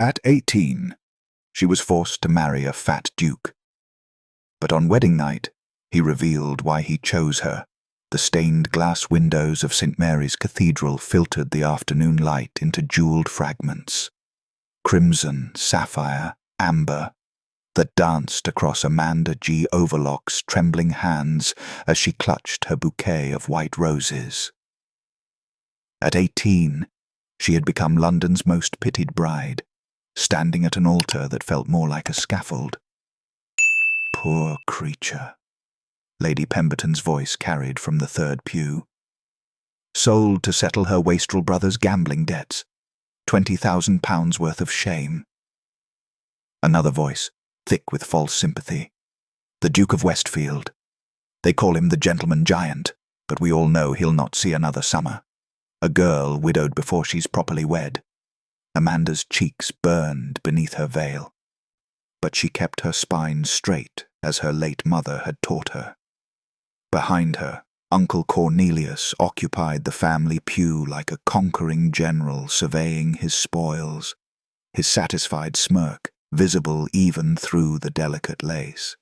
At 18, she was forced to marry a fat duke. But on wedding night, he revealed why he chose her. The stained glass windows of St. Mary's Cathedral filtered the afternoon light into jeweled fragments, crimson, sapphire, amber, that danced across Amanda G. Overlock's trembling hands as she clutched her bouquet of white roses. At 18, she had become London's most pitied bride, standing at an altar that felt more like a scaffold. Poor creature, Lady Pemberton's voice carried from the third pew. Sold to settle her wastrel brother's gambling debts, £20,000 worth of shame. Another voice, thick with false sympathy. The Duke of Westfield. They call him the gentleman giant, but we all know he'll not see another summer. A girl widowed before she's properly wed. Amanda's cheeks burned beneath her veil, but she kept her spine straight as her late mother had taught her. Behind her, Uncle Cornelius occupied the family pew like a conquering general surveying his spoils, his satisfied smirk visible even through the delicate lace.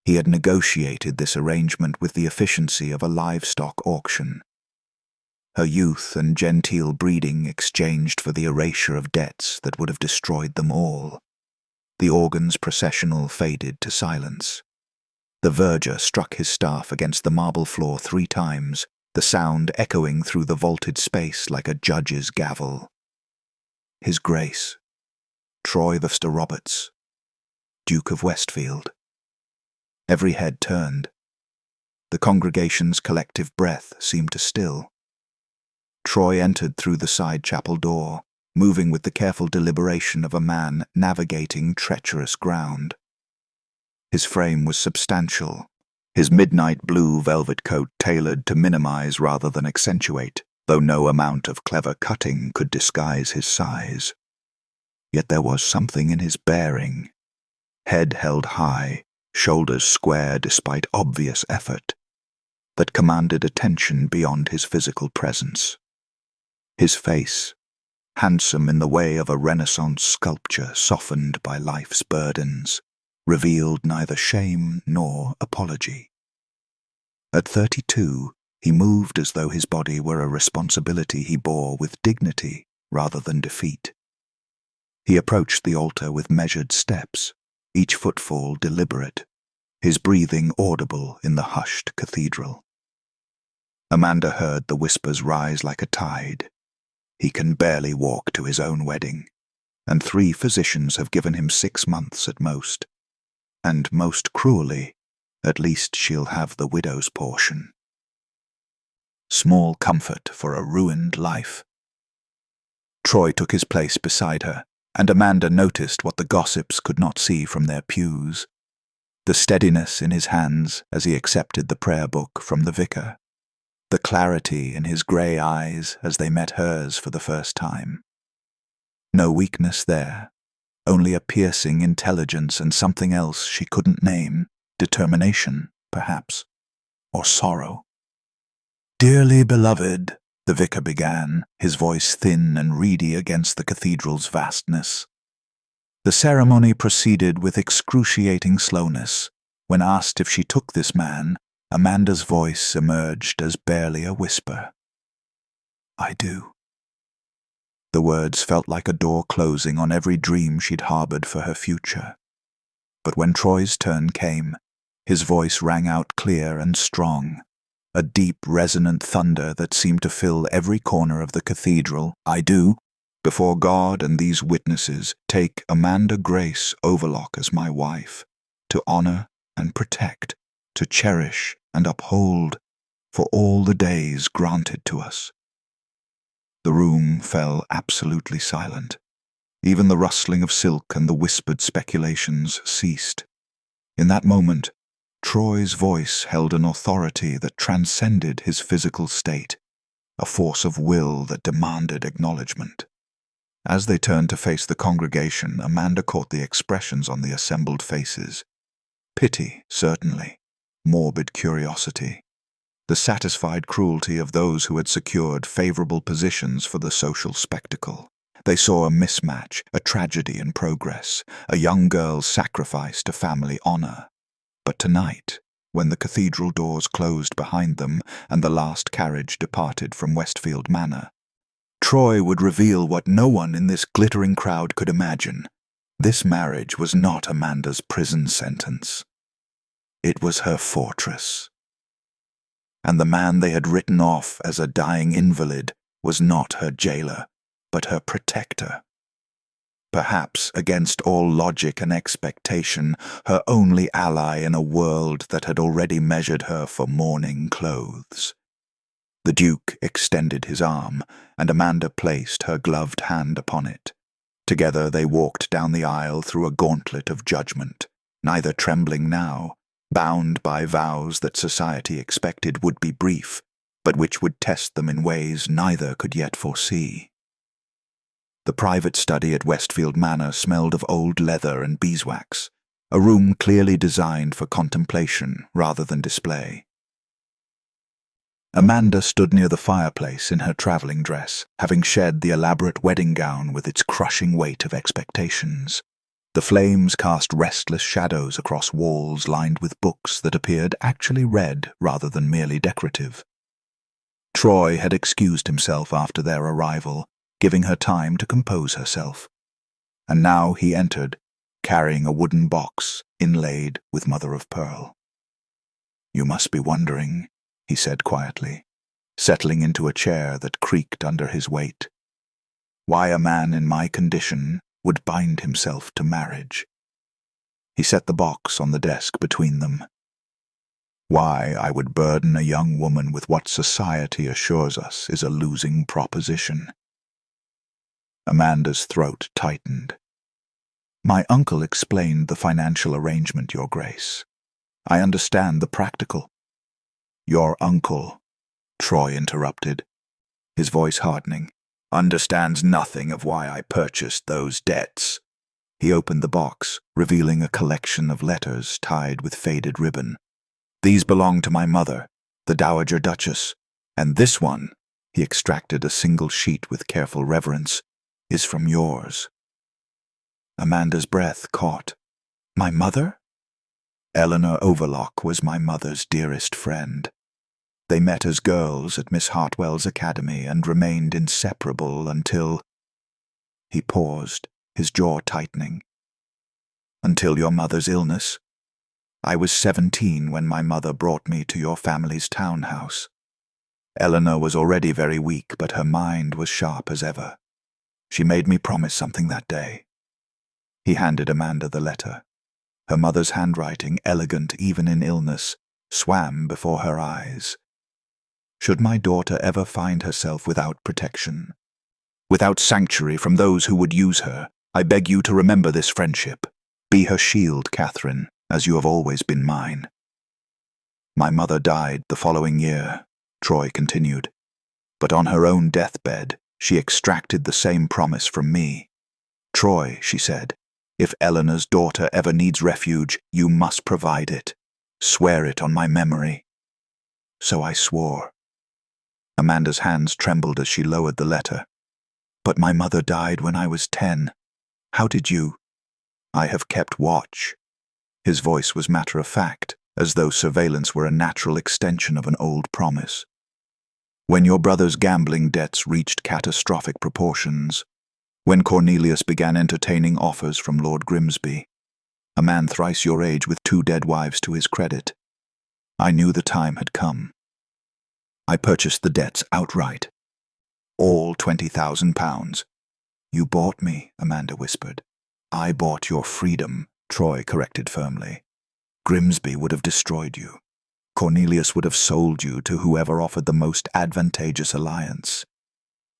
He had negotiated this arrangement with the efficiency of a livestock auction. Her youth and genteel breeding exchanged for the erasure of debts that would have destroyed them all. The organ's processional faded to silence. The verger struck his staff against the marble floor 3 times, the sound echoing through the vaulted space like a judge's gavel. His Grace, Troy Vester Roberts, Duke of Westfield. Every head turned. The congregation's collective breath seemed to still. Troy entered through the side chapel door, moving with the careful deliberation of a man navigating treacherous ground. His frame was substantial, his midnight blue velvet coat tailored to minimize rather than accentuate, though no amount of clever cutting could disguise his size. Yet there was something in his bearing. Head held high, shoulders square despite obvious effort, that commanded attention beyond his physical presence. His face, handsome in the way of a Renaissance sculpture softened by life's burdens, revealed neither shame nor apology. At 32, he moved as though his body were a responsibility he bore with dignity rather than defeat. He approached the altar with measured steps, each footfall deliberate, his breathing audible in the hushed cathedral. Amanda heard the whispers rise like a tide. He can barely walk to his own wedding, and 3 physicians have given him 6 months at most. And most cruelly, at least she'll have the widow's portion. Small comfort for a ruined life. Troy took his place beside her, and Amanda noticed what the gossips could not see from their pews. The steadiness in his hands as he accepted the prayer book from the vicar. The clarity in his grey eyes as they met hers for the first time. No weakness there, only a piercing intelligence and something else she couldn't name, determination, perhaps, or sorrow. "Dearly beloved," the vicar began, his voice thin and reedy against the cathedral's vastness. The ceremony proceeded with excruciating slowness. When asked if she took this man, Amanda's voice emerged as barely a whisper. "I do." The words felt like a door closing on every dream she'd harbored for her future. But when Troy's turn came, his voice rang out clear and strong, a deep, resonant thunder that seemed to fill every corner of the cathedral. "I do, before God and these witnesses, take Amanda Grace Overlock as my wife, to honor and protect, to cherish and uphold for all the days granted to us." The room fell absolutely silent. Even the rustling of silk and the whispered speculations ceased. In that moment, Troy's voice held an authority that transcended his physical state, a force of will that demanded acknowledgement. As they turned to face the congregation, Amanda caught the expressions on the assembled faces. Pity, certainly. Morbid curiosity. The satisfied cruelty of those who had secured favorable positions for the social spectacle. They saw a mismatch, a tragedy in progress, a young girl's sacrifice to family honor. But tonight, when the cathedral doors closed behind them and the last carriage departed from Westfield Manor, Troy would reveal what no one in this glittering crowd could imagine. This marriage was not Amanda's prison sentence. It was her fortress. And the man they had written off as a dying invalid was not her jailer, but her protector. Perhaps, against all logic and expectation, her only ally in a world that had already measured her for mourning clothes. The Duke extended his arm, and Amanda placed her gloved hand upon it. Together they walked down the aisle through a gauntlet of judgment, neither trembling now, bound by vows that society expected would be brief, but which would test them in ways neither could yet foresee. The private study at Westfield Manor smelled of old leather and beeswax, a room clearly designed for contemplation rather than display. Amanda stood near the fireplace in her traveling dress, having shed the elaborate wedding gown with its crushing weight of expectations. The flames cast restless shadows across walls lined with books that appeared actually read rather than merely decorative. Troy had excused himself after their arrival, giving her time to compose herself. And now he entered, carrying a wooden box inlaid with mother-of-pearl. "You must be wondering," he said quietly, settling into a chair that creaked under his weight, "why a man in my condition would bind himself to marriage." He set the box on the desk between them. "Why I would burden a young woman with what society assures us is a losing proposition." Amanda's throat tightened. "My uncle explained the financial arrangement, Your Grace. I understand the practical—" "Your uncle," Troy interrupted, his voice hardening, "understands nothing of why I purchased those debts." He opened the box, revealing a collection of letters tied with faded ribbon. "These belong to my mother, the Dowager Duchess, and this one," he extracted a single sheet with careful reverence, "is from yours." Amanda's breath caught. "My mother?" "Eleanor Overlock was my mother's dearest friend. They met as girls at Miss Hartwell's academy and remained inseparable until—" He paused, his jaw tightening. "Until your mother's illness. I was 17 when my mother brought me to your family's townhouse. Eleanor was already very weak, but her mind was sharp as ever. She made me promise something that day." He handed Amanda the letter. Her mother's handwriting, elegant even in illness, swam before her eyes. "Should my daughter ever find herself without protection, without sanctuary from those who would use her, I beg you to remember this friendship. Be her shield, Catherine, as you have always been mine." "My mother died the following year," Troy continued, "but on her own deathbed, she extracted the same promise from me. 'Troy,' she said, 'if Eleanor's daughter ever needs refuge, you must provide it. Swear it on my memory.' So I swore." Amanda's hands trembled as she lowered the letter. "But my mother died when I was 10. How did you—" "I have kept watch." His voice was matter-of-fact, as though surveillance were a natural extension of an old promise. "When your brother's gambling debts reached catastrophic proportions, when Cornelius began entertaining offers from Lord Grimsby, a man thrice your age with 2 dead wives to his credit, I knew the time had come. I purchased the debts outright. All £20,000. "You bought me," Amanda whispered. "I bought your freedom," Troy corrected firmly. "Grimsby would have destroyed you. Cornelius would have sold you to whoever offered the most advantageous alliance.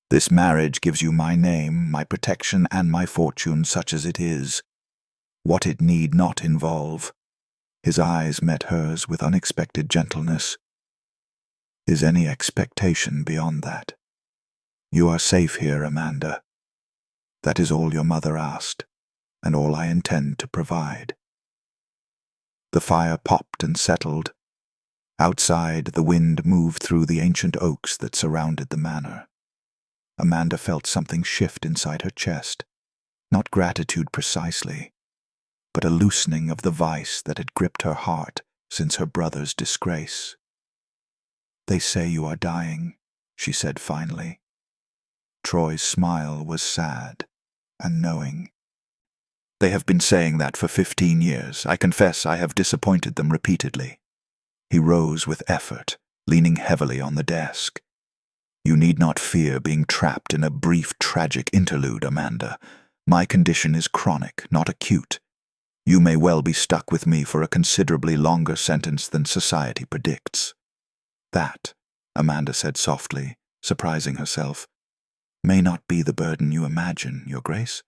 This marriage gives you my name, my protection, and my fortune, such as it is. What it need not involve." His eyes met hers with unexpected gentleness. "Is any expectation beyond that? You are safe here, Amanda. That is all your mother asked, and all I intend to provide." The fire popped and settled. Outside, the wind moved through the ancient oaks that surrounded the manor. Amanda felt something shift inside her chest. Not gratitude precisely, but a loosening of the vice that had gripped her heart since her brother's disgrace. "They say you are dying," she said finally. Troy's smile was sad and knowing. "They have been saying that for 15 years. I confess I have disappointed them repeatedly." He rose with effort, leaning heavily on the desk. "You need not fear being trapped in a brief tragic interlude, Amanda. My condition is chronic, not acute. You may well be stuck with me for a considerably longer sentence than society predicts." "That," Amanda said softly, surprising herself, "may not be the burden you imagine, Your Grace."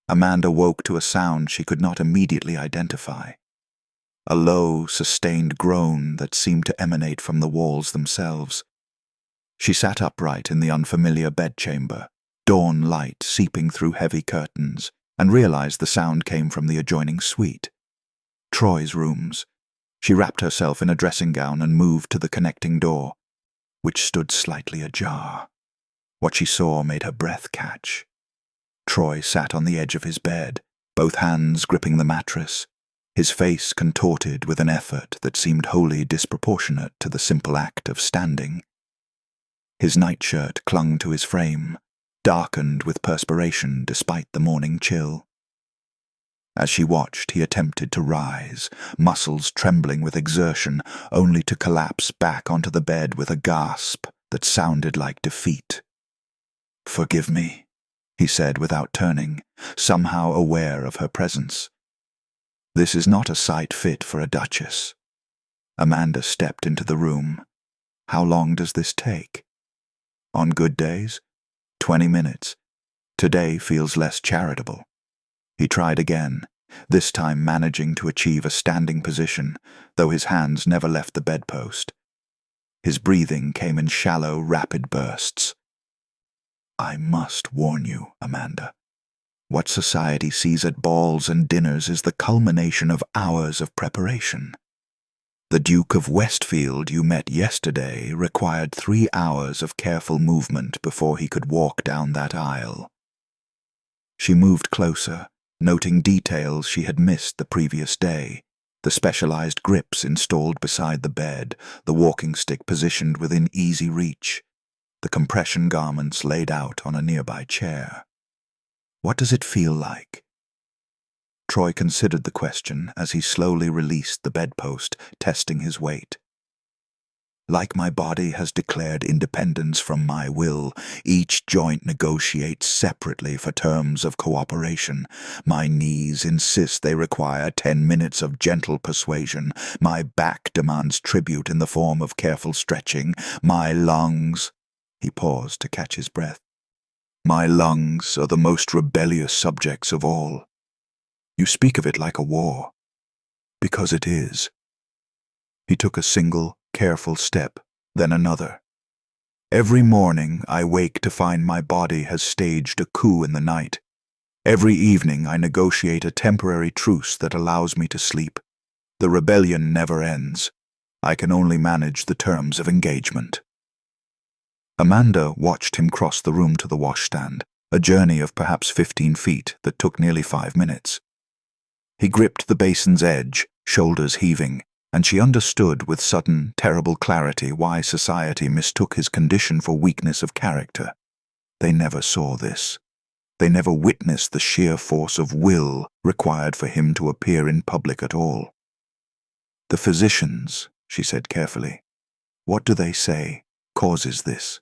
Amanda woke to a sound she could not immediately identify. A low, sustained groan that seemed to emanate from the walls themselves. She sat upright in the unfamiliar bedchamber, dawn light seeping through heavy curtains, and realized the sound came from the adjoining suite. Troy's rooms. She wrapped herself in a dressing gown and moved to the connecting door, which stood slightly ajar. What she saw made her breath catch. Troy sat on the edge of his bed, both hands gripping the mattress, his face contorted with an effort that seemed wholly disproportionate to the simple act of standing. His nightshirt clung to his frame, darkened with perspiration despite the morning chill. As she watched, he attempted to rise, muscles trembling with exertion, only to collapse back onto the bed with a gasp that sounded like defeat. "Forgive me," he said without turning, somehow aware of her presence. "This is not a sight fit for a duchess." Amanda stepped into the room. "How long does this take?" "On good days? 20 minutes. Today feels less charitable." He tried again, this time managing to achieve a standing position, though his hands never left the bedpost. His breathing came in shallow, rapid bursts. "I must warn you, Amanda. What society sees at balls and dinners is the culmination of hours of preparation. The Duke of Westfield you met yesterday required 3 hours of careful movement before he could walk down that aisle." She moved closer, noting details she had missed the previous day, the specialized grips installed beside the bed, the walking stick positioned within easy reach, the compression garments laid out on a nearby chair. "What does it feel like?" Troy considered the question as he slowly released the bedpost, testing his weight. "Like my body has declared independence from my will, each joint negotiates separately for terms of cooperation. My knees insist they require 10 minutes of gentle persuasion. My back demands tribute in the form of careful stretching. My lungs—" He paused to catch his breath. "My lungs are the most rebellious subjects of all. You speak of it like a war, because it is." He took a single, careful step, then another. "Every morning I wake to find my body has staged a coup in the night. Every evening I negotiate a temporary truce that allows me to sleep. The rebellion never ends. I can only manage the terms of engagement." Amanda watched him cross the room to the washstand, a journey of perhaps 15 feet that took nearly 5 minutes. He gripped the basin's edge, shoulders heaving, and she understood with sudden, terrible clarity why society mistook his condition for weakness of character. They never saw this. They never witnessed the sheer force of will required for him to appear in public at all. "The physicians," she said carefully, "what do they say causes this?"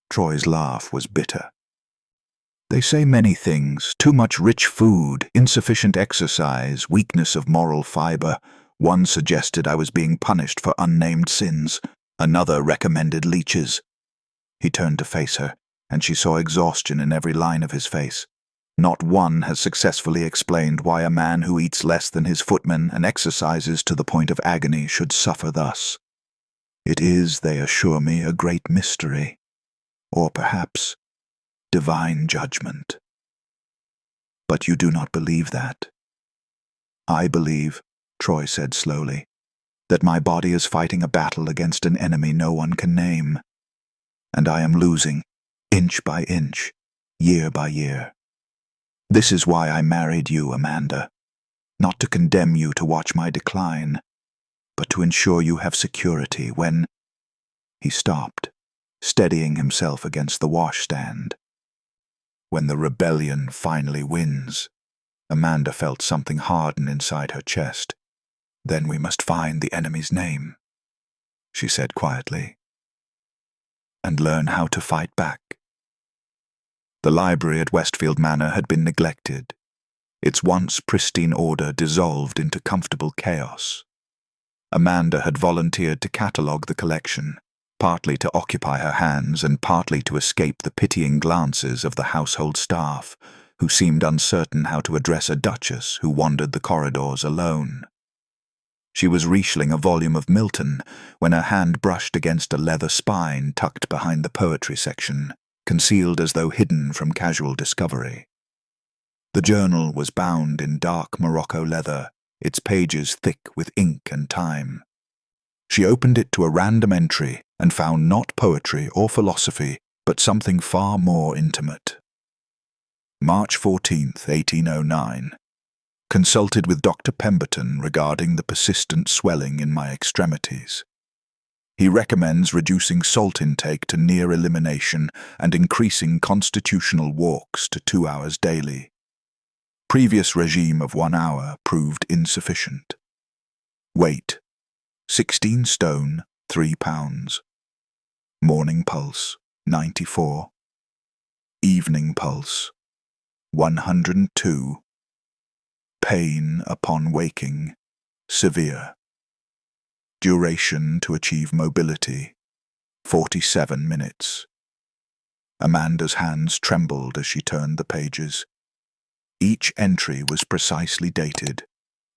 Troy's laugh was bitter. "They say many things: too much rich food, insufficient exercise, weakness of moral fiber. One suggested I was being punished for unnamed sins. Another recommended leeches." He turned to face her, and she saw exhaustion in every line of his face. Not one has successfully explained why a man who eats less than his footmen and exercises to the point of agony should suffer thus. It is, they assure me, a great mystery. Or perhaps divine judgment. But you do not believe that. "I believe," Troy said slowly, "that my body is fighting a battle against an enemy no one can name. And I am losing, inch by inch, year by year. This is why I married you, Amanda. Not to condemn you to watch my decline, but to ensure you have security when—" He stopped, steadying himself against the washstand. "When the rebellion finally wins." Amanda felt something harden inside her chest. "Then we must find the enemy's name," she said quietly, "and learn how to fight back." The library at Westfield Manor had been neglected, its once pristine order dissolved into comfortable chaos. Amanda had volunteered to catalogue the collection, partly to occupy her hands and partly to escape the pitying glances of the household staff, who seemed uncertain how to address a duchess who wandered the corridors alone. She was rescheling a volume of Milton when her hand brushed against a leather spine tucked behind the poetry section, concealed as though hidden from casual discovery. The journal was bound in dark Morocco leather, its pages thick with ink and time. She opened it to a random entry and found not poetry or philosophy, but something far more intimate. March 14th, 1809. Consulted with Dr. Pemberton regarding the persistent swelling in my extremities. He recommends reducing salt intake to near elimination and increasing constitutional walks to 2 hours daily. Previous regime of 1 hour proved insufficient. Weight: 16 stone, 3 pounds. Morning pulse: 94. Evening pulse: 102. Pain upon waking: severe. Duration to achieve mobility: 47 minutes. Amanda's hands trembled as she turned the pages. Each entry was precisely dated,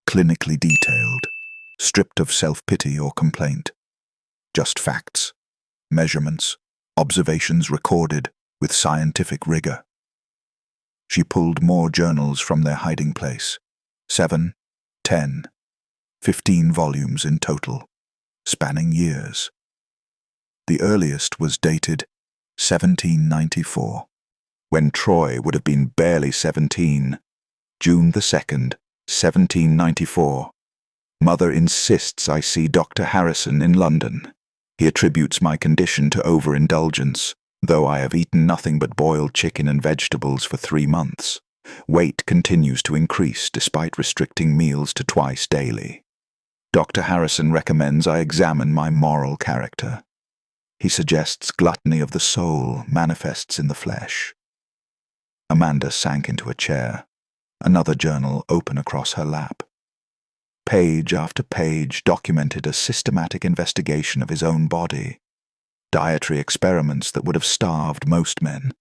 clinically detailed, stripped of self-pity or complaint. Just facts, measurements, observations recorded with scientific rigor. She pulled more journals from their hiding place. 7, 10, 15 volumes in total, spanning years. The earliest was dated 1794, when Troy would have been barely 17. June the 2nd, 1794. Mother insists I see Dr. Harrison in London. He attributes my condition to overindulgence, though I have eaten nothing but boiled chicken and vegetables for 3 months. Weight continues to increase despite restricting meals to twice daily. Dr. Harrison recommends I examine my moral character. He suggests gluttony of the soul manifests in the flesh. Amanda sank into a chair, another journal open across her lap. Page after page documented a systematic investigation of his own body. Dietary experiments that would have starved most men,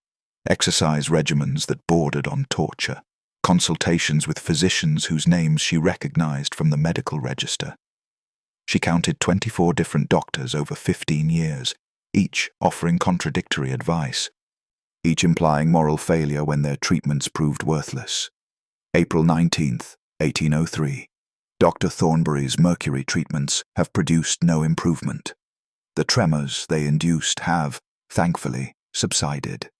exercise regimens that bordered on torture, consultations with physicians whose names she recognized from the medical register. She counted 24 different doctors over 15 years, each offering contradictory advice, each implying moral failure when their treatments proved worthless. April 19th, 1803. Dr. Thornbury's mercury treatments have produced no improvement. The tremors they induced have, thankfully, subsided.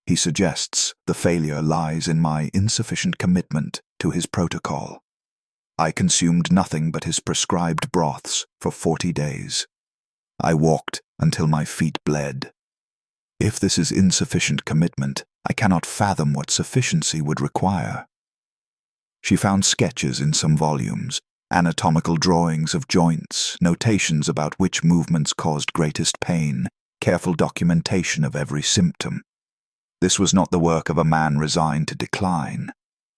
He suggests the failure lies in my insufficient commitment to his protocol. I consumed nothing but his prescribed broths for 40 days. I walked until my feet bled. If this is insufficient commitment, I cannot fathom what sufficiency would require. She found sketches in some volumes, anatomical drawings of joints, notations about which movements caused greatest pain, careful documentation of every symptom. This was not the work of a man resigned to decline.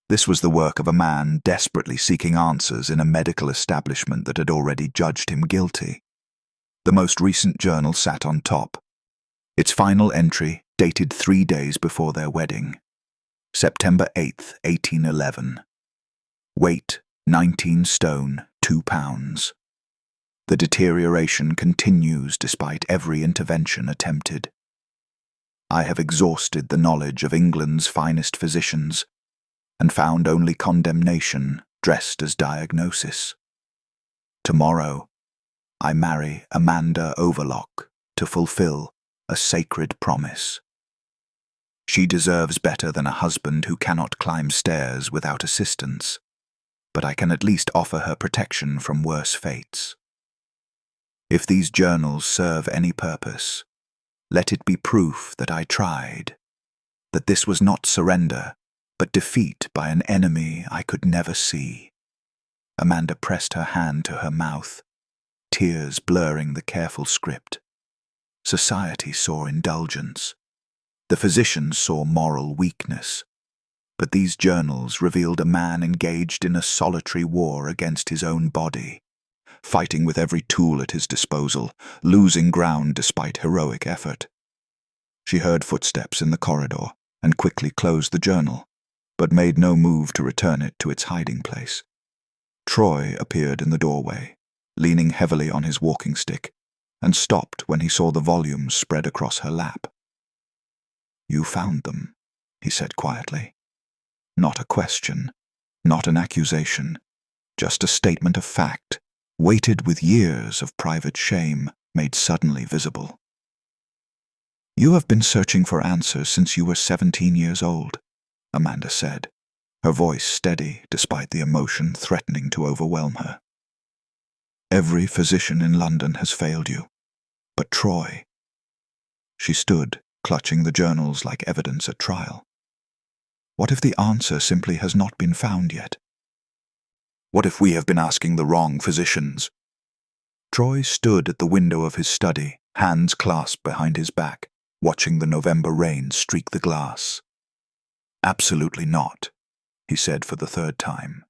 This was the work of a man desperately seeking answers in a medical establishment that had already judged him guilty. The most recent journal sat on top. Its final entry dated 3 days before their wedding. September 8th, 1811. Weight: 19 stone, 2 pounds. The deterioration continues despite every intervention attempted. I have exhausted the knowledge of England's finest physicians and found only condemnation dressed as diagnosis. Tomorrow, I marry Amanda Overlock to fulfill a sacred promise. She deserves better than a husband who cannot climb stairs without assistance, but I can at least offer her protection from worse fates. If these journals serve any purpose, let it be proof that I tried, that this was not surrender, but defeat by an enemy I could never see. Amanda pressed her hand to her mouth, tears blurring the careful script. Society saw indulgence. The physicians saw moral weakness. But these journals revealed a man engaged in a solitary war against his own body, fighting with every tool at his disposal, losing ground despite heroic effort. She heard footsteps in the corridor and quickly closed the journal, but made no move to return it to its hiding place. Troy appeared in the doorway, leaning heavily on his walking stick, and stopped when he saw the volumes spread across her lap. "You found them," he said quietly. Not a question, not an accusation, just a statement of fact, weighted with years of private shame made suddenly visible. "You have been searching for answers since you were 17 years old," Amanda said, her voice steady despite the emotion threatening to overwhelm her. "Every physician in London has failed you. But Troy—" She stood, clutching the journals like evidence at trial. What if the answer simply has not been found yet? What if we have been asking the wrong physicians? Troy stood at the window of his study, hands clasped behind his back, watching the November rain streak the glass. "Absolutely not," he said for the third time.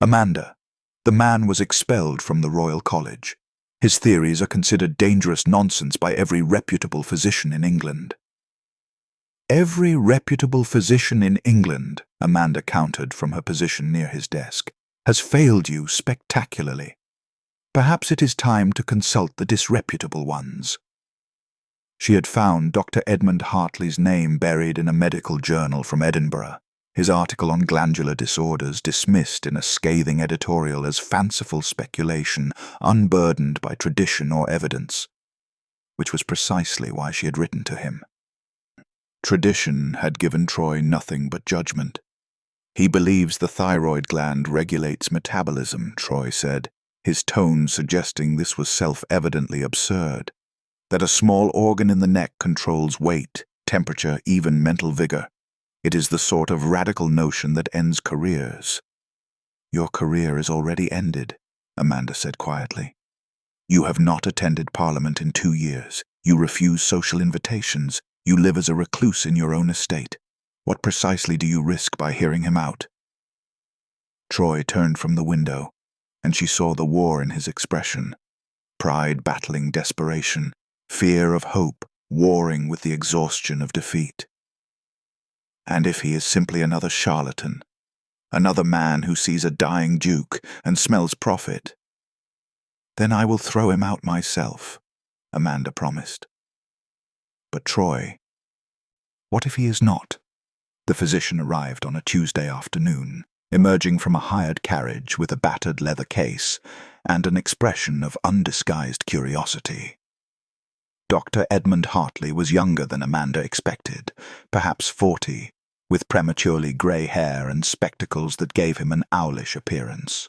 "Amanda, the man was expelled from the Royal College. His theories are considered dangerous nonsense by every reputable physician in England." "Every reputable physician in England," Amanda countered from her position near his desk, "has failed you spectacularly. Perhaps it is time to consult the disreputable ones." She had found Dr. Edmund Hartley's name buried in a medical journal from Edinburgh, his article on glandular disorders dismissed in a scathing editorial as fanciful speculation, unburdened by tradition or evidence, which was precisely why she had written to him. Tradition had given Troy nothing but judgment. "He believes the thyroid gland regulates metabolism," Troy said, his tone suggesting this was self-evidently absurd, that a small organ in the neck controls weight, temperature, even mental vigor. It is the sort of radical notion that ends careers. "Your career is already ended," Amanda said quietly. "You have not attended Parliament in 2 years. You refuse social invitations. You live as a recluse in your own estate. What precisely do you risk by hearing him out?" Troy turned from the window, and she saw the war in his expression. Pride battling desperation, fear of hope warring with the exhaustion of defeat. "And if he is simply another charlatan, another man who sees a dying duke and smells profit, then I will throw him out myself," Amanda promised. But Troy, what if he is not? The physician arrived on a Tuesday afternoon, emerging from a hired carriage with a battered leather case and an expression of undisguised curiosity. Dr. Edmund Hartley was younger than Amanda expected, perhaps 40, with prematurely grey hair and spectacles that gave him an owlish appearance.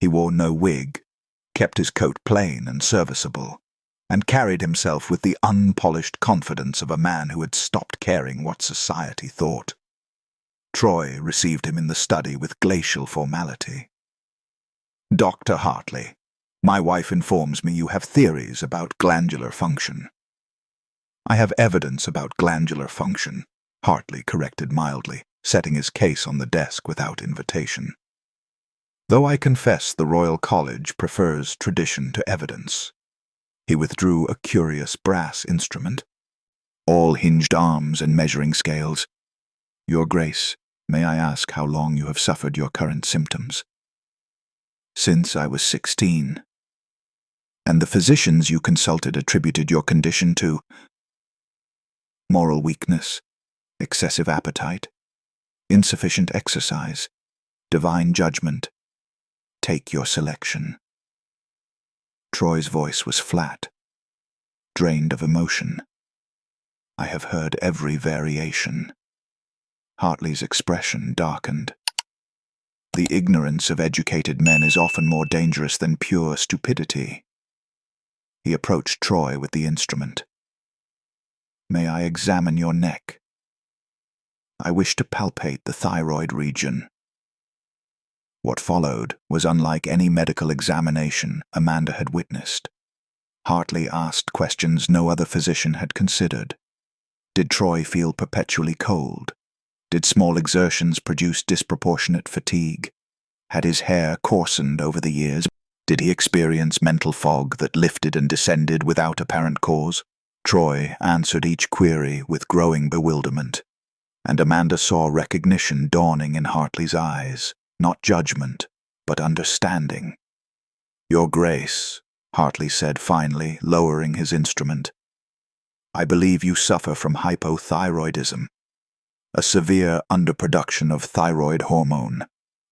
He wore no wig, kept his coat plain and serviceable, and carried himself with the unpolished confidence of a man who had stopped caring what society thought. Troy received him in the study with glacial formality. "Dr. Hartley, my wife informs me you have theories about glandular function." "I have evidence about glandular function," Hartley corrected mildly, setting his case on the desk without invitation. "Though I confess the Royal College prefers tradition to evidence." He withdrew a curious brass instrument, all hinged arms and measuring scales. "Your Grace, may I ask how long you have suffered your current symptoms?" "Since I was 16. "And the physicians you consulted attributed your condition to?" "Moral weakness, excessive appetite, insufficient exercise, divine judgment. Take your selection." Troy's voice was flat, drained of emotion. I have heard every variation. Hartley's expression darkened. The ignorance of educated men is often more dangerous than pure stupidity. He approached Troy with the instrument. May I examine your neck? I wish to palpate the thyroid region. What followed was unlike any medical examination Amanda had witnessed. Hartley asked questions no other physician had considered. Did Troy feel perpetually cold? Did small exertions produce disproportionate fatigue? Had his hair coarsened over the years? Did he experience mental fog that lifted and descended without apparent cause? Troy answered each query with growing bewilderment, and Amanda saw recognition dawning in Hartley's eyes, not judgment, but understanding. Your Grace, Hartley said finally, lowering his instrument. I believe you suffer from hypothyroidism, a severe underproduction of thyroid hormone.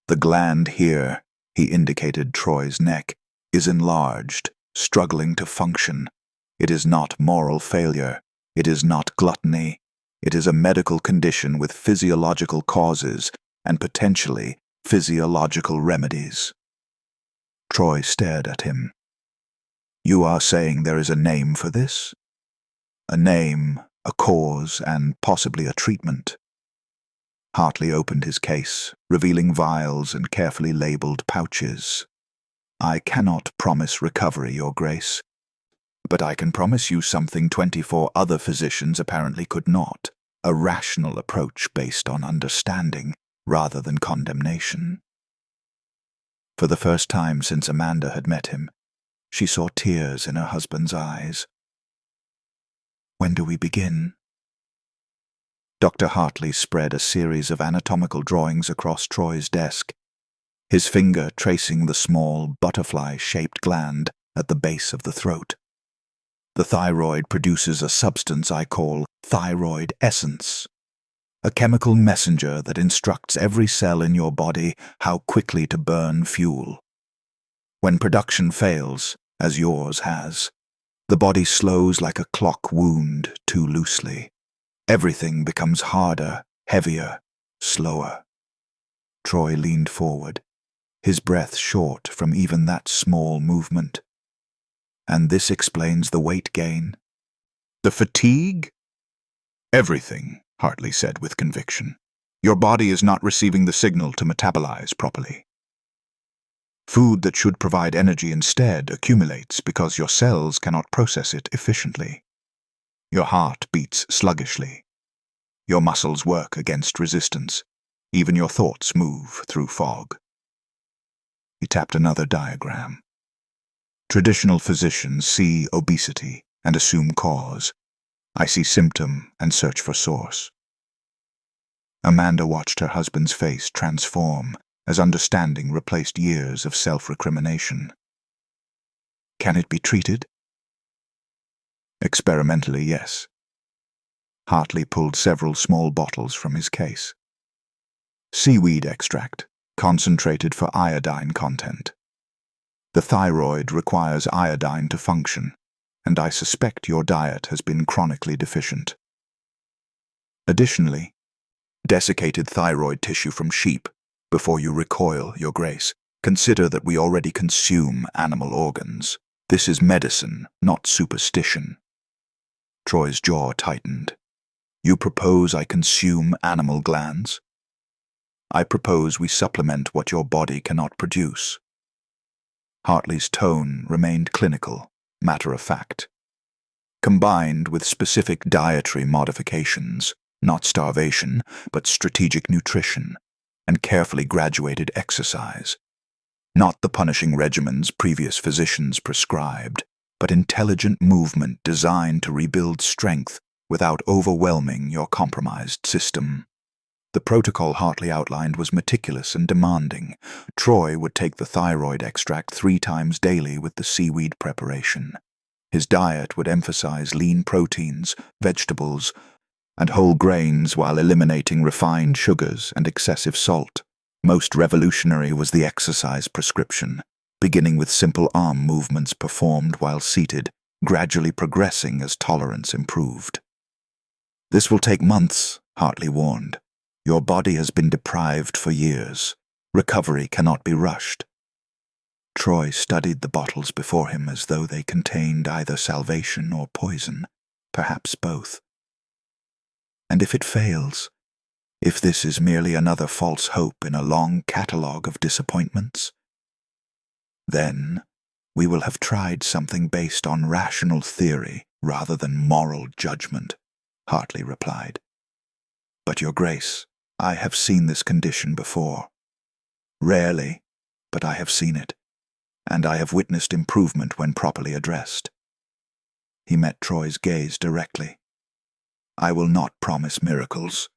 The gland here, he indicated Troy's neck, is enlarged, struggling to function. It is not moral failure. It is not gluttony. It is a medical condition with physiological causes and potentially physiological remedies. Troy stared at him. You are saying there is a name for this? A name, a cause, and possibly a treatment. Hartley opened his case, revealing vials and carefully labeled pouches. I cannot promise recovery, Your Grace, but I can promise you something 24 other physicians apparently could not, a rational approach based on understanding rather than condemnation. For the first time since Amanda had met him, she saw tears in her husband's eyes. When do we begin? Dr. Hartley spread a series of anatomical drawings across Troy's desk, his finger tracing the small, butterfly-shaped gland at the base of the throat. The thyroid produces a substance I call thyroid essence, a chemical messenger that instructs every cell in your body how quickly to burn fuel. When production fails, as yours has, the body slows like a clock wound too loosely. Everything becomes harder, heavier, slower. Troy leaned forward, his breath short from even that small movement. And this explains the weight gain. The fatigue? Everything, Hartley said with conviction. Your body is not receiving the signal to metabolize properly. Food that should provide energy instead accumulates because your cells cannot process it efficiently. Your heart beats sluggishly. Your muscles work against resistance. Even your thoughts move through fog. He tapped another diagram. Traditional physicians see obesity and assume cause. I see symptom and search for source. Amanda watched her husband's face transform as understanding replaced years of self-recrimination. Can it be treated? Experimentally, yes. Hartley pulled several small bottles from his case. Seaweed extract, concentrated for iodine content. The thyroid requires iodine to function, and I suspect your diet has been chronically deficient. Additionally, desiccated thyroid tissue from sheep. Before you recoil, Your Grace, consider that we already consume animal organs. This is medicine, not superstition. Troy's jaw tightened. You propose I consume animal glands? I propose we supplement what your body cannot produce. Hartley's tone remained clinical, matter-of-fact. Combined with specific dietary modifications, not starvation, but strategic nutrition, and carefully graduated exercise. Not the punishing regimens previous physicians prescribed, but intelligent movement designed to rebuild strength without overwhelming your compromised system. The protocol Hartley outlined was meticulous and demanding. Troy would take the thyroid extract 3 times daily with the seaweed preparation. His diet would emphasize lean proteins, vegetables, and whole grains while eliminating refined sugars and excessive salt. Most revolutionary was the exercise prescription, beginning with simple arm movements performed while seated, gradually progressing as tolerance improved. "This will take months," Hartley warned. "Your body has been deprived for years. Recovery cannot be rushed." Troy studied the bottles before him as though they contained either salvation or poison, perhaps both. "And if it fails? If this is merely another false hope in a long catalogue of disappointments? Then we will have tried something based on rational theory rather than moral judgment," Hartley replied. "But, Your Grace, I have seen this condition before. Rarely, but I have seen it, and I have witnessed improvement when properly addressed." He met Troy's gaze directly. "I will not promise miracles,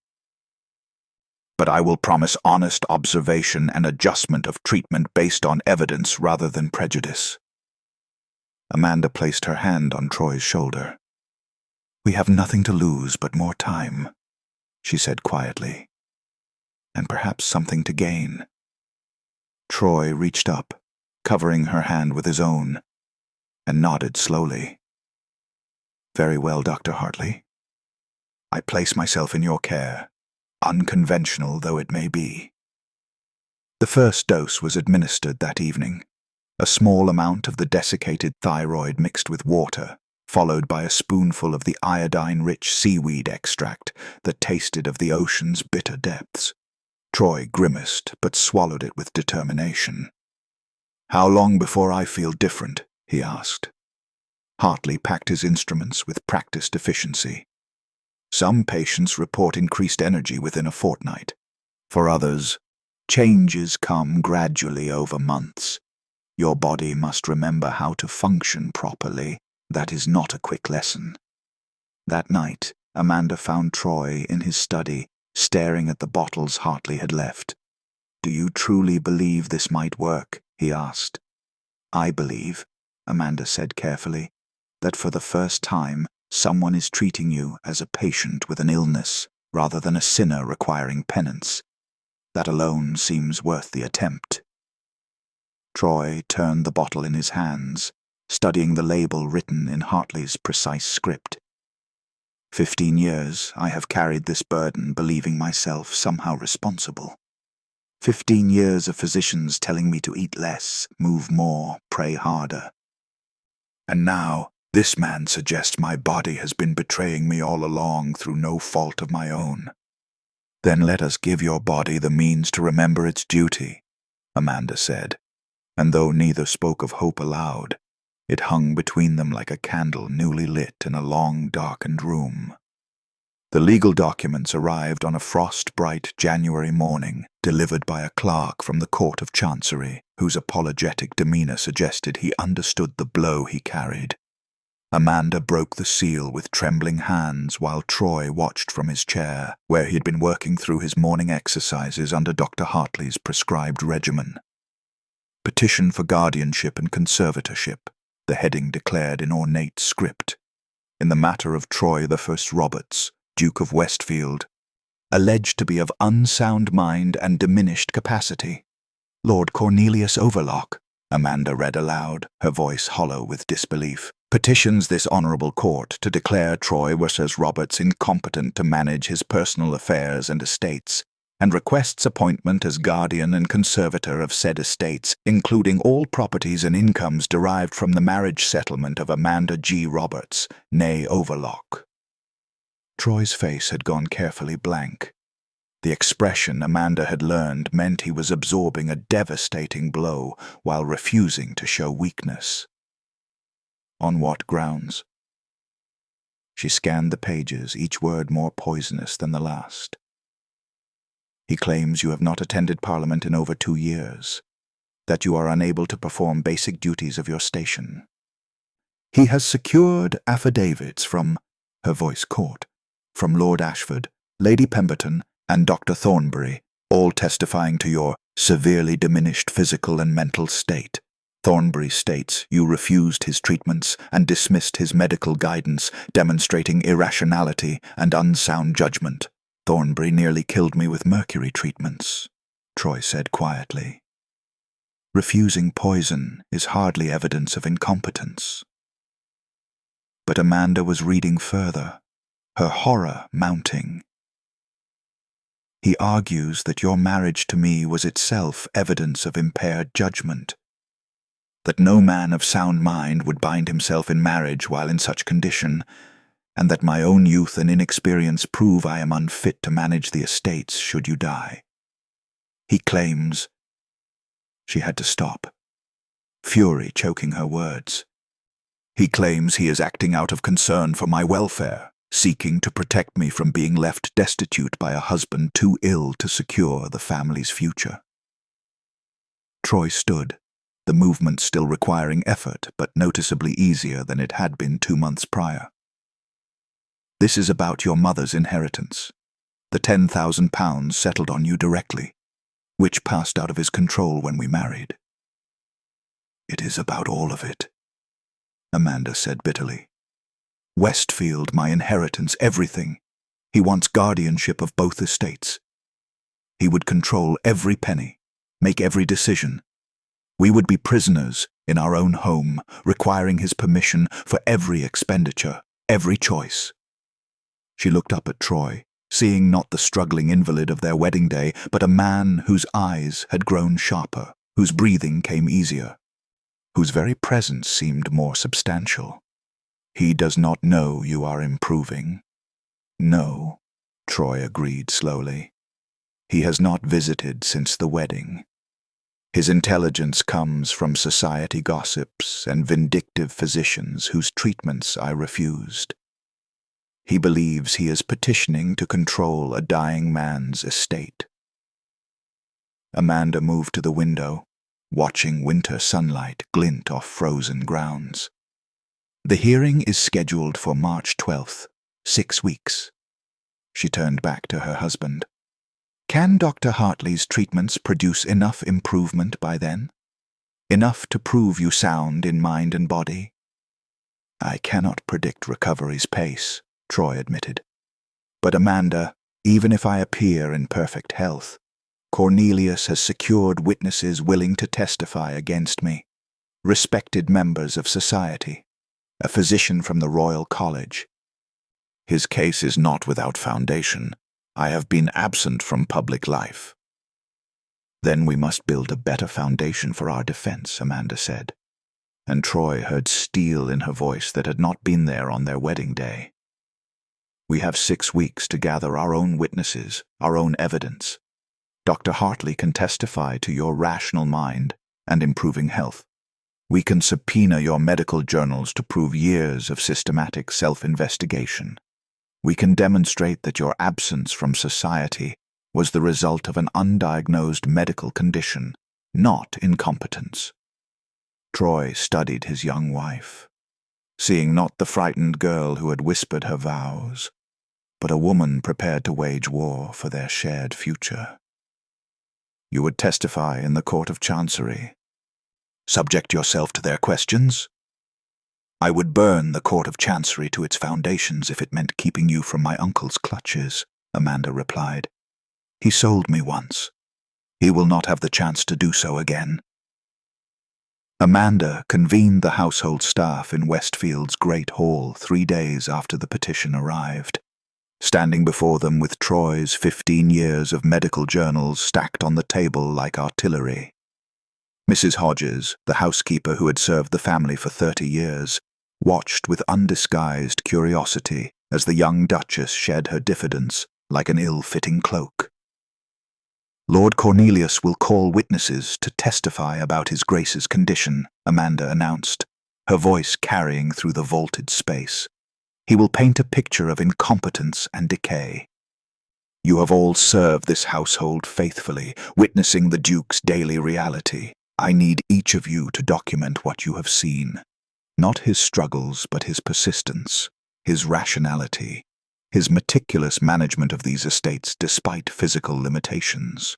but I will promise honest observation and adjustment of treatment based on evidence rather than prejudice." Amanda placed her hand on Troy's shoulder. "We have nothing to lose but more time," she said quietly, "and perhaps something to gain." Troy reached up, covering her hand with his own, and nodded slowly. "Very well, Dr. Hartley. I place myself in your care, unconventional though it may be." The first dose was administered that evening, a small amount of the desiccated thyroid mixed with water, followed by a spoonful of the iodine-rich seaweed extract that tasted of the ocean's bitter depths. Troy grimaced but swallowed it with determination. "How long before I feel different?" he asked. Hartley packed his instruments with practiced efficiency. "Some patients report increased energy within a fortnight. For others, changes come gradually over months. Your body must remember how to function properly. That is not a quick lesson." That night, Amanda found Troy in his study, staring at the bottles Hartley had left. "Do you truly believe this might work?" he asked. "I believe," Amanda said carefully, "that for the first time, someone is treating you as a patient with an illness, rather than a sinner requiring penance. That alone seems worth the attempt." Troy turned the bottle in his hands, studying the label written in Hartley's precise script. 15 years I have carried this burden, believing myself somehow responsible. 15 years of physicians telling me to eat less, move more, pray harder. And now, this man suggests my body has been betraying me all along through no fault of my own. Then let us give your body the means to remember its duty, Amanda said, and though neither spoke of hope aloud, it hung between them like a candle newly lit in a long, darkened room. The legal documents arrived on a frost-bright January morning, delivered by a clerk from the Court of Chancery, whose apologetic demeanor suggested he understood the blow he carried. Amanda broke the seal with trembling hands while Troy watched from his chair, where he had been working through his morning exercises under Dr. Hartley's prescribed regimen. Petition for guardianship and conservatorship, the heading declared in ornate script. In the matter of Troy I Roberts, Duke of Westfield, alleged to be of unsound mind and diminished capacity. Lord Cornelius Overlock, Amanda read aloud, her voice hollow with disbelief, petitions this honourable court to declare Troy vs. Roberts incompetent to manage his personal affairs and estates, and requests appointment as guardian and conservator of said estates, including all properties and incomes derived from the marriage settlement of Amanda G. Roberts, née Overlock. Troy's face had gone carefully blank. The expression Amanda had learned meant he was absorbing a devastating blow while refusing to show weakness. On what grounds? She scanned the pages, each word more poisonous than the last. He claims you have not attended Parliament in over 2 years, that you are unable to perform basic duties of your station. He has secured affidavits from, her voice caught, from Lord Ashford, Lady Pemberton, and Dr. Thornbury, all testifying to your severely diminished physical and mental state. Thornbury states you refused his treatments and dismissed his medical guidance, demonstrating irrationality and unsound judgment. Thornbury nearly killed me with mercury treatments, Troy said quietly. Refusing poison is hardly evidence of incompetence. But Amanda was reading further, her horror mounting. "He argues that your marriage to me was itself evidence of impaired judgment, that no man of sound mind would bind himself in marriage while in such condition, and that my own youth and inexperience prove I am unfit to manage the estates should you die. He claims—" She had to stop, fury choking her words. "He claims he is acting out of concern for my welfare, seeking to protect me from being left destitute by a husband too ill to secure the family's future." Troy stood, the movement still requiring effort, but noticeably easier than it had been 2 months prior. "This is about your mother's inheritance, the £10,000 settled on you directly, which passed out of his control when we married." "It is about all of it," Amanda said bitterly. "Westfield, my inheritance, everything. He wants guardianship of both estates. He would control every penny, make every decision. We would be prisoners in our own home, requiring his permission for every expenditure, every choice." She looked up at Troy, seeing not the struggling invalid of their wedding day, but a man whose eyes had grown sharper, whose breathing came easier, whose very presence seemed more substantial. "He does not know you are improving." "No," Troy agreed slowly. "He has not visited since the wedding. His intelligence comes from society gossips and vindictive physicians whose treatments I refused. He believes he is petitioning to control a dying man's estate." Amanda moved to the window, watching winter sunlight glint off frozen grounds. "The hearing is scheduled for March 12th, 6 weeks. She turned back to her husband. "Can Dr. Hartley's treatments produce enough improvement by then? Enough to prove you sound in mind and body?" "I cannot predict recovery's pace," Troy admitted. "But Amanda, even if I appear in perfect health, Cornelius has secured witnesses willing to testify against me, respected members of society, a physician from the Royal College. His case is not without foundation. I have been absent from public life." "Then we must build a better foundation for our defense," Amanda said, and Troy heard steel in her voice that had not been there on their wedding day. "We have 6 weeks to gather our own witnesses, our own evidence. Dr. Hartley can testify to your rational mind and improving health. We can subpoena your medical journals to prove years of systematic self-investigation. We can demonstrate that your absence from society was the result of an undiagnosed medical condition, not incompetence." Troy studied his young wife, seeing not the frightened girl who had whispered her vows, but a woman prepared to wage war for their shared future. "You would testify in the Court of Chancery. Subject yourself to their questions?" "I would burn the Court of Chancery to its foundations if it meant keeping you from my uncle's clutches," Amanda replied. "He sold me once. He will not have the chance to do so again." Amanda convened the household staff in Westfield's Great Hall 3 days after the petition arrived, standing before them with Troy's 15 years of medical journals stacked on the table like artillery. Mrs. Hodges, the housekeeper who had served the family for 30 years, watched with undisguised curiosity as the young Duchess shed her diffidence like an ill-fitting cloak. "Lord Cornelius will call witnesses to testify about His Grace's condition," Amanda announced, her voice carrying through the vaulted space. "He will paint a picture of incompetence and decay. You have all served this household faithfully, witnessing the Duke's daily reality. I need each of you to document what you have seen. Not his struggles, but his persistence, his rationality, his meticulous management of these estates despite physical limitations."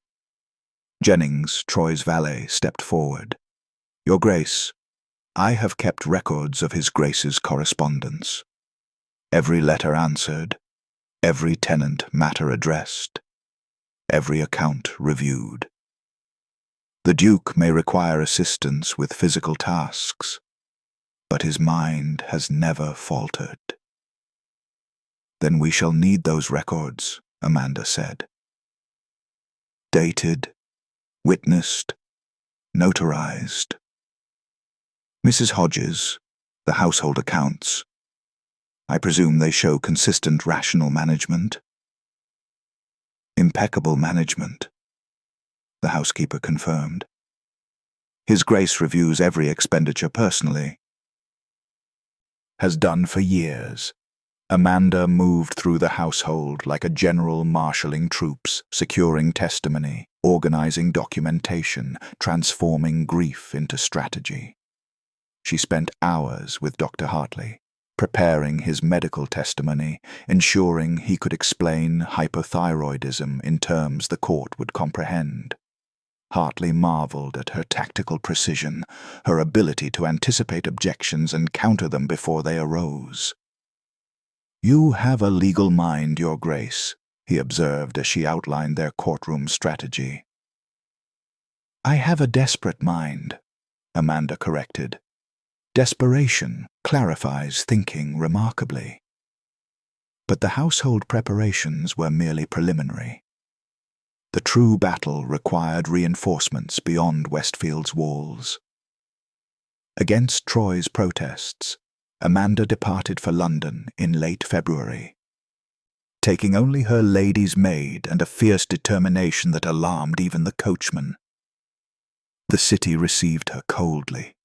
Jennings, Troy's valet, stepped forward. "Your Grace, I have kept records of His Grace's correspondence. Every letter answered, every tenant matter addressed, every account reviewed. The Duke may require assistance with physical tasks, but his mind has never faltered." Then we shall need those records, Amanda said. Dated, witnessed, notarized. Mrs. Hodges, the household accounts. I presume they show consistent rational management. Impeccable management, the housekeeper confirmed. His Grace reviews every expenditure personally. Has done for years. Amanda moved through the household like a general marshalling troops, securing testimony, organizing documentation, transforming grief into strategy. She spent hours with Dr. Hartley, preparing his medical testimony, ensuring he could explain hypothyroidism in terms the court would comprehend. Hartley marveled at her tactical precision, her ability to anticipate objections and counter them before they arose. "You have a legal mind, Your Grace," he observed as she outlined their courtroom strategy. "I have a desperate mind," Amanda corrected. Desperation clarifies thinking remarkably. But the household preparations were merely preliminary. The true battle required reinforcements beyond Westfield's walls. Against Troy's protests, Amanda departed for London in late February, taking only her lady's maid and a fierce determination that alarmed even the coachman. The city received her coldly.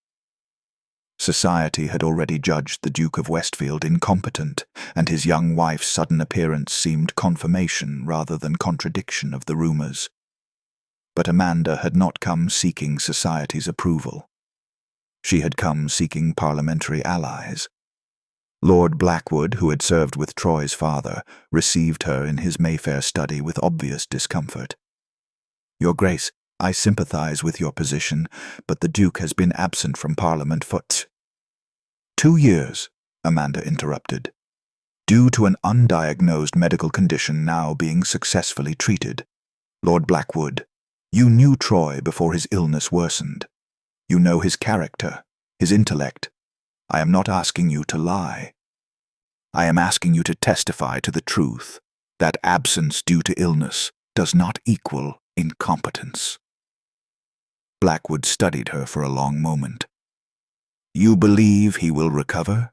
Society had already judged the Duke of Westfield incompetent, and his young wife's sudden appearance seemed confirmation rather than contradiction of the rumors. But Amanda had not come seeking society's approval. She had come seeking parliamentary allies. Lord Blackwood, who had served with Troy's father, received her in his Mayfair study with obvious discomfort. "Your Grace, I sympathize with your position, but the Duke has been absent from Parliament for 2 years, Amanda interrupted, due to an undiagnosed medical condition now being successfully treated. Lord Blackwood, you knew Troy before his illness worsened. You know his character, his intellect. I am not asking you to lie. I am asking you to testify to the truth, that absence due to illness does not equal incompetence." Blackwood studied her for a long moment. "You believe he will recover?"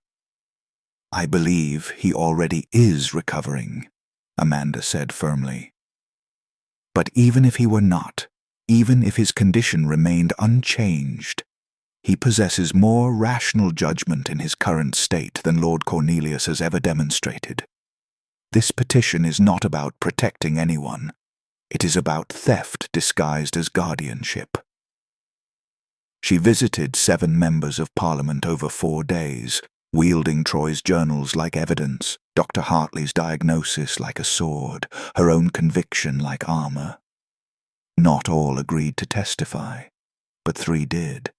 "I believe he already is recovering," Amanda said firmly. "But even if he were not, even if his condition remained unchanged, he possesses more rational judgment in his current state than Lord Cornelius has ever demonstrated. This petition is not about protecting anyone. It is about theft disguised as guardianship." She visited 7 members of Parliament over 4 days, wielding Troy's journals like evidence, Dr. Hartley's diagnosis like a sword, her own conviction like armor. Not all agreed to testify, but 3 did.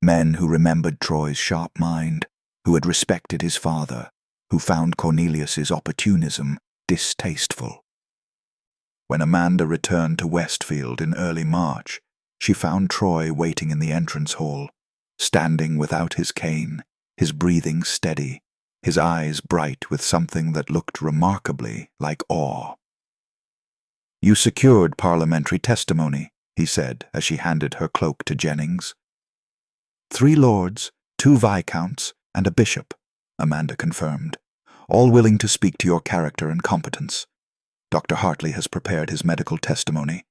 Men who remembered Troy's sharp mind, who had respected his father, who found Cornelius's opportunism distasteful. When Amanda returned to Westfield in early March, she found Troy waiting in the entrance hall, standing without his cane, his breathing steady, his eyes bright with something that looked remarkably like awe. "You secured parliamentary testimony," he said as she handed her cloak to Jennings. 3 lords, 2 viscounts, and a bishop, Amanda confirmed, all willing to speak to your character and competence. Dr. Hartley has prepared his medical testimony.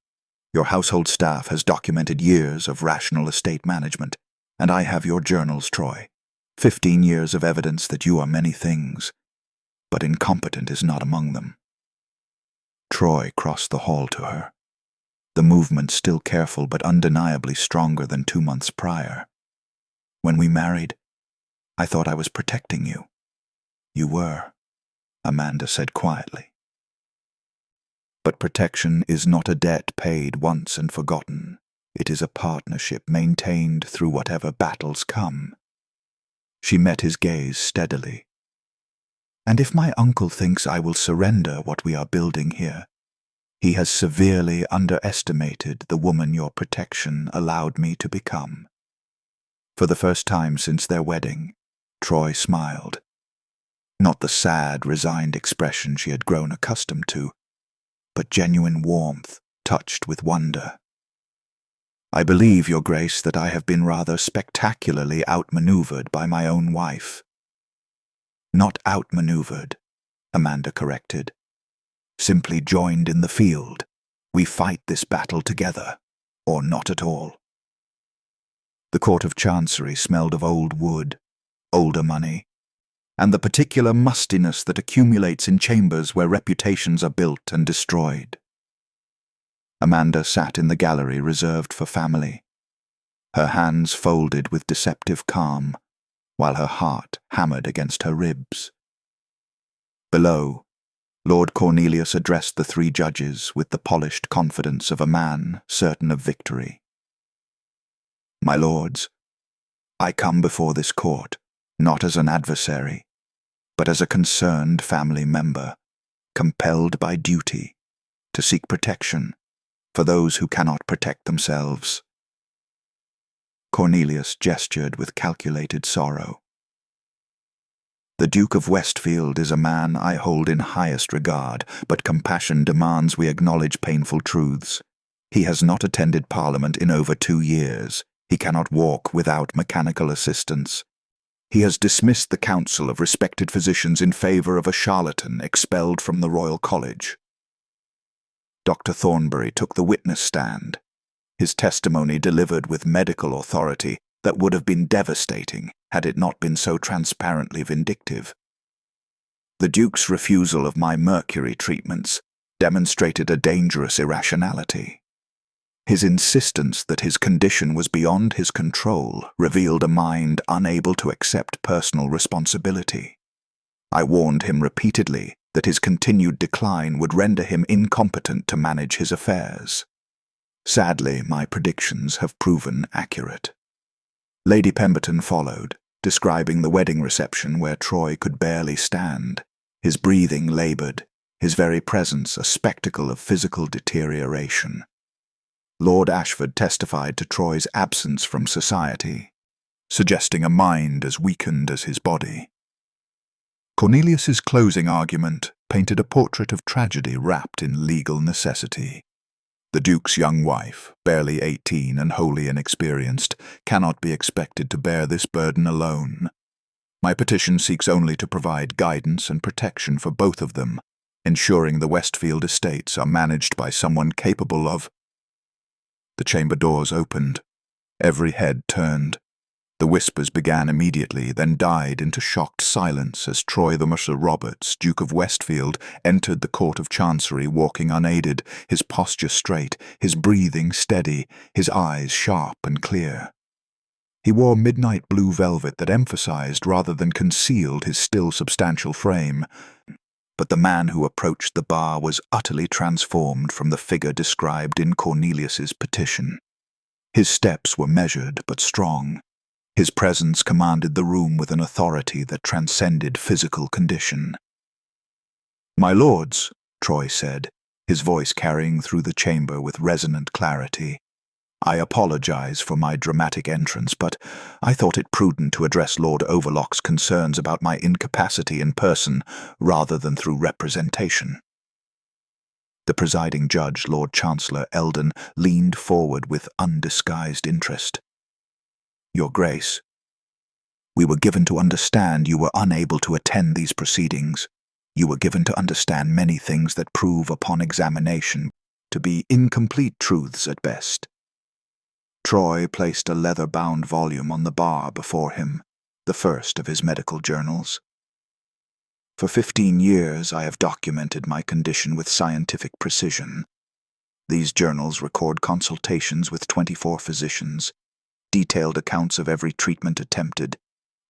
Your household staff has documented years of rational estate management, and I have your journals, Troy. 15 years of evidence that you are many things, but incompetent is not among them. Troy crossed the hall to her, the movement still careful but undeniably stronger than 2 months prior. "When we married, I thought I was protecting you." "You were," Amanda said quietly. "But protection is not a debt paid once and forgotten. It is a partnership maintained through whatever battles come." She met his gaze steadily. "And if my uncle thinks I will surrender what we are building here, he has severely underestimated the woman your protection allowed me to become." For the first time since their wedding, Troy smiled. Not the sad, resigned expression she had grown accustomed to, but genuine warmth touched with wonder. "I believe, Your Grace, that I have been rather spectacularly outmaneuvered by my own wife." "Not outmaneuvered," Amanda corrected. "Simply joined in the field. We fight this battle together, or not at all." The Court of Chancery smelled of old wood, older money, and the particular mustiness that accumulates in chambers where reputations are built and destroyed. Amanda sat in the gallery reserved for family, her hands folded with deceptive calm, while her heart hammered against her ribs. Below, Lord Cornelius addressed the three judges with the polished confidence of a man certain of victory. "My lords, I come before this court not as an adversary, but as a concerned family member, compelled by duty to seek protection for those who cannot protect themselves." Cornelius gestured with calculated sorrow. "The Duke of Westfield is a man I hold in highest regard, but compassion demands we acknowledge painful truths. He has not attended Parliament in over 2 years. He cannot walk without mechanical assistance. He has dismissed the council of respected physicians in favor of a charlatan expelled from the Royal College." Dr. Thornbury took the witness stand, his testimony delivered with medical authority that would have been devastating had it not been so transparently vindictive. "The Duke's refusal of my mercury treatments demonstrated a dangerous irrationality. His insistence that his condition was beyond his control revealed a mind unable to accept personal responsibility. I warned him repeatedly that his continued decline would render him incompetent to manage his affairs. Sadly, my predictions have proven accurate." Lady Pemberton followed, describing the wedding reception where Troy could barely stand, his breathing labored, his very presence a spectacle of physical deterioration. Lord Ashford testified to Troy's absence from society, suggesting a mind as weakened as his body. Cornelius's closing argument painted a portrait of tragedy wrapped in legal necessity. The Duke's young wife, barely 18 and wholly inexperienced, cannot be expected to bear this burden alone. My petition seeks only to provide guidance and protection for both of them, ensuring the Westfield estates are managed by someone capable of— The chamber doors opened. Every head turned. The whispers began immediately, then died into shocked silence as Troy the Mercer Roberts, Duke of Westfield, entered the Court of Chancery walking unaided, his posture straight, his breathing steady, his eyes sharp and clear. He wore midnight blue velvet that emphasized rather than concealed his still substantial frame, but the man who approached the bar was utterly transformed from the figure described in Cornelius's petition. His steps were measured but strong. His presence commanded the room with an authority that transcended physical condition. "My lords," Troy said, his voice carrying through the chamber with resonant clarity, "I apologize for my dramatic entrance, but I thought it prudent to address Lord Overlock's concerns about my incapacity in person rather than through representation." The presiding judge, Lord Chancellor Eldon, leaned forward with undisguised interest. "Your Grace, we were given to understand you were unable to attend these proceedings. You were given to understand many things that prove upon examination to be incomplete truths at best." Troy placed a leather-bound volume on the bar before him, the first of his medical journals. "For 15 years I have documented my condition with scientific precision. These journals record consultations with 24 physicians, detailed accounts of every treatment attempted,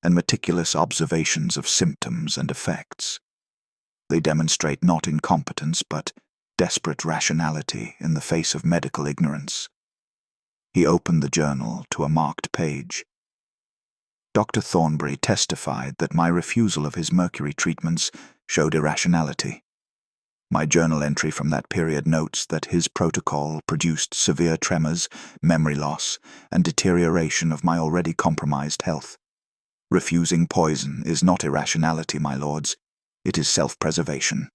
and meticulous observations of symptoms and effects. They demonstrate not incompetence, but desperate rationality in the face of medical ignorance." He opened the journal to a marked page. "Dr. Thornbury testified that my refusal of his mercury treatments showed irrationality. My journal entry from that period notes that his protocol produced severe tremors, memory loss, and deterioration of my already compromised health. Refusing poison is not irrationality, my lords. It is self-preservation.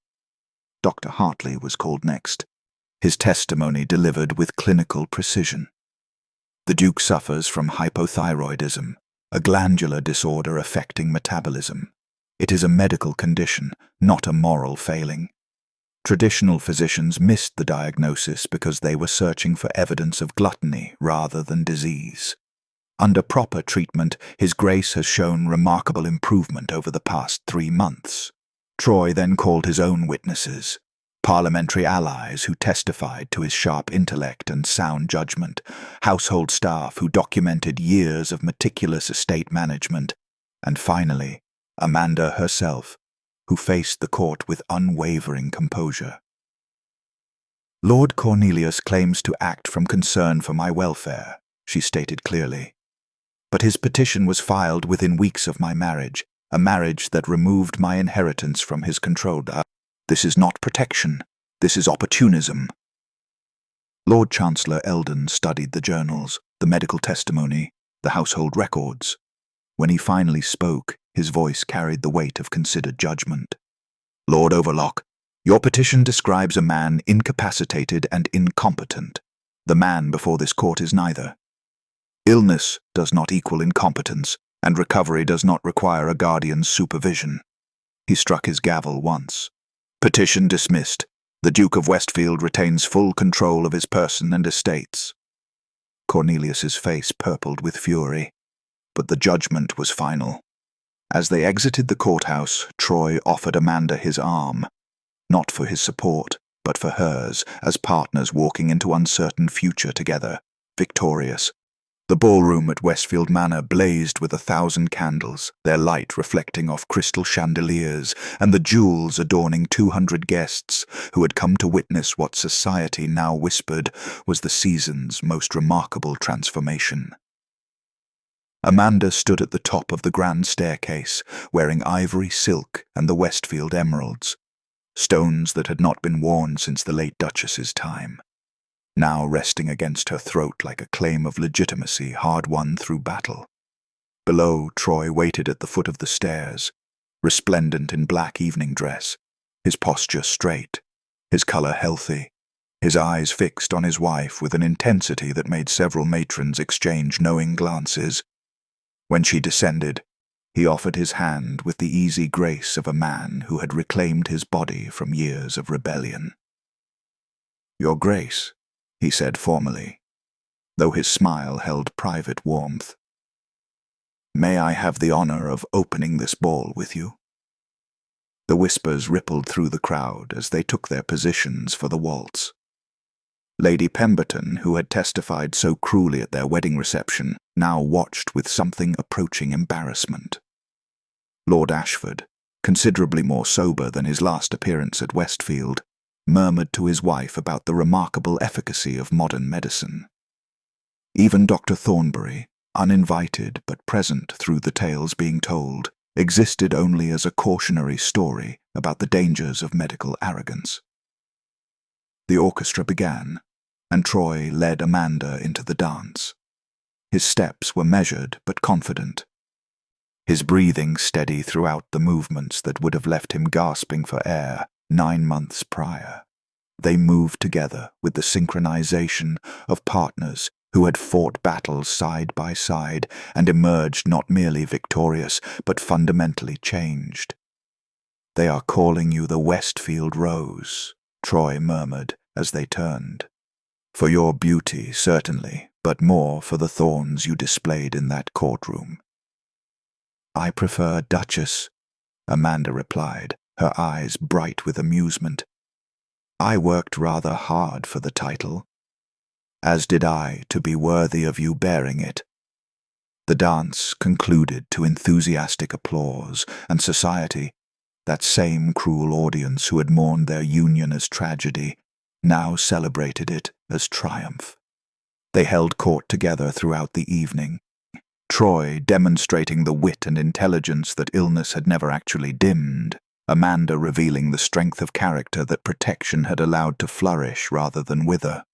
Dr. Hartley was called next, his testimony delivered with clinical precision. The Duke suffers from hypothyroidism, a glandular disorder affecting metabolism. It is a medical condition, not a moral failing. Traditional physicians missed the diagnosis because they were searching for evidence of gluttony rather than disease. Under proper treatment, His Grace has shown remarkable improvement over the past 3 months. Troy then called his own witnesses, parliamentary allies who testified to his sharp intellect and sound judgment, household staff who documented years of meticulous estate management, and finally, Amanda herself, who faced the court with unwavering composure. Lord Cornelius claims to act from concern for my welfare, she stated clearly. But his petition was filed within weeks of my marriage, a marriage that removed my inheritance from his control. This is not protection. This is opportunism. Lord Chancellor Eldon studied the journals, the medical testimony, the household records. When he finally spoke, his voice carried the weight of considered judgment. Lord Overlock, your petition describes a man incapacitated and incompetent. The man before this court is neither. Illness does not equal incompetence, and recovery does not require a guardian's supervision. He struck his gavel once. Petition dismissed. The Duke of Westfield retains full control of his person and estates. Cornelius's face purpled with fury, but the judgment was final. As they exited the courthouse, Troy offered Amanda his arm, not for his support, but for hers, as partners walking into uncertain future together, victorious. The ballroom at Westfield Manor blazed with 1,000 candles, their light reflecting off crystal chandeliers and the jewels adorning 200 guests who had come to witness what society now whispered was the season's most remarkable transformation. Amanda stood at the top of the grand staircase, wearing ivory silk and the Westfield emeralds, stones that had not been worn since the late Duchess's time, now resting against her throat like a claim of legitimacy hard won through battle. Below, Troy waited at the foot of the stairs, resplendent in black evening dress, his posture straight, his color healthy, his eyes fixed on his wife with an intensity that made several matrons exchange knowing glances. When she descended, he offered his hand with the easy grace of a man who had reclaimed his body from years of rebellion. "Your Grace," he said formally, though his smile held private warmth. "May I have the honor of opening this ball with you?" The whispers rippled through the crowd as they took their positions for the waltz. Lady Pemberton, who had testified so cruelly at their wedding reception, now watched with something approaching embarrassment. Lord Ashford, considerably more sober than his last appearance at Westfield, murmured to his wife about the remarkable efficacy of modern medicine. Even Dr. Thornbury, uninvited but present through the tales being told, existed only as a cautionary story about the dangers of medical arrogance. The orchestra began, and Troy led Amanda into the dance. His steps were measured but confident, his breathing steady throughout the movements that would have left him gasping for air 9 months prior. They moved together with the synchronization of partners who had fought battles side by side and emerged not merely victorious, but fundamentally changed. "They are calling you the Westfield Rose," Troy murmured as they turned. "For your beauty, certainly, but more for the thorns you displayed in that courtroom." "I prefer Duchess," Amanda replied, her eyes bright with amusement. "I worked rather hard for the title, as did I to be worthy of you bearing it." The dance concluded to enthusiastic applause, and society, that same cruel audience who had mourned their union as tragedy, now celebrated it as triumph. They held court together throughout the evening, Troy demonstrating the wit and intelligence that illness had never actually dimmed, Amanda revealing the strength of character that protection had allowed to flourish rather than wither.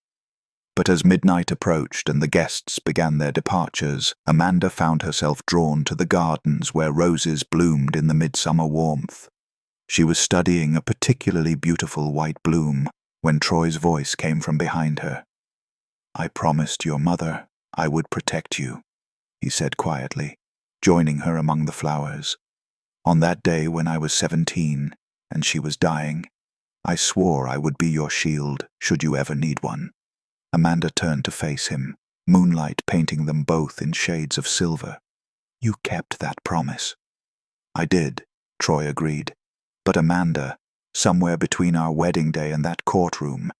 But as midnight approached and the guests began their departures, Amanda found herself drawn to the gardens where roses bloomed in the midsummer warmth. She was studying a particularly beautiful white bloom when Troy's voice came from behind her. "I promised your mother I would protect you," he said quietly, joining her among the flowers. "On that day when I was 17 and she was dying, I swore I would be your shield should you ever need one." Amanda turned to face him, moonlight painting them both in shades of silver. "You kept that promise." "I did," Troy agreed. "But Amanda, somewhere between our wedding day and that courtroom,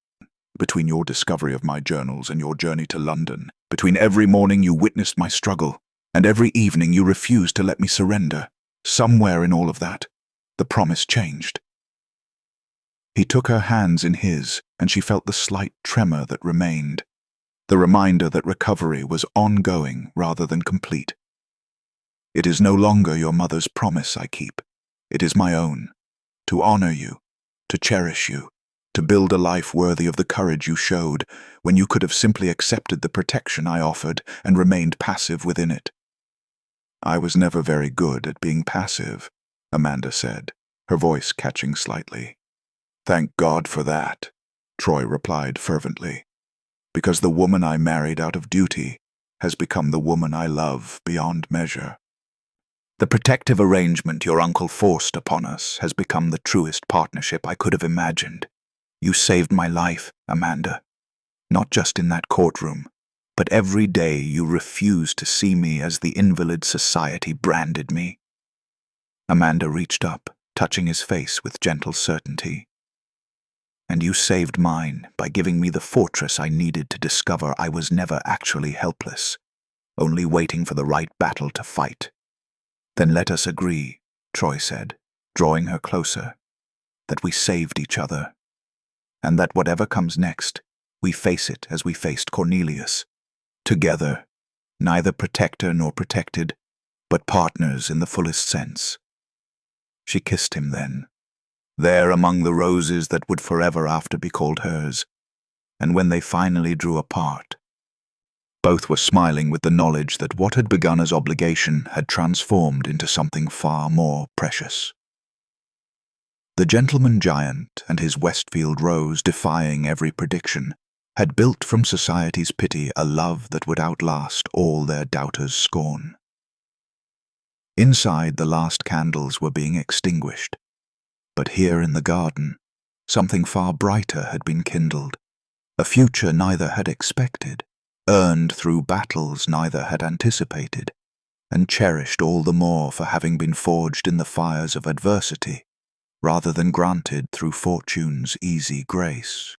between your discovery of my journals and your journey to London, between every morning you witnessed my struggle, and every evening you refused to let me surrender, somewhere in all of that, the promise changed." He took her hands in his, and she felt the slight tremor that remained, the reminder that recovery was ongoing rather than complete. "It is no longer your mother's promise I keep. It is my own, to honor you, to cherish you, to build a life worthy of the courage you showed when you could have simply accepted the protection I offered and remained passive within it." "I was never very good at being passive," Amanda said, her voice catching slightly. "Thank God for that," Troy replied fervently, "because the woman I married out of duty has become the woman I love beyond measure. The protective arrangement your uncle forced upon us has become the truest partnership I could have imagined. You saved my life, Amanda, not just in that courtroom, but every day you refused to see me as the invalid society branded me." Amanda reached up, touching his face with gentle certainty. "And you saved mine by giving me the fortress I needed to discover I was never actually helpless, only waiting for the right battle to fight." "Then let us agree," Troy said, drawing her closer, "that we saved each other, and that whatever comes next, we face it as we faced Cornelius, together, neither protector nor protected, but partners in the fullest sense." She kissed him then, there among the roses that would forever after be called hers, and when they finally drew apart, both were smiling with the knowledge that what had begun as obligation had transformed into something far more precious. The gentleman giant and his Westfield rose, defying every prediction, had built from society's pity a love that would outlast all their doubters' scorn. Inside, the last candles were being extinguished, but here in the garden, something far brighter had been kindled, a future neither had expected, earned through battles neither had anticipated, and cherished all the more for having been forged in the fires of adversity, rather than granted through fortune's easy grace.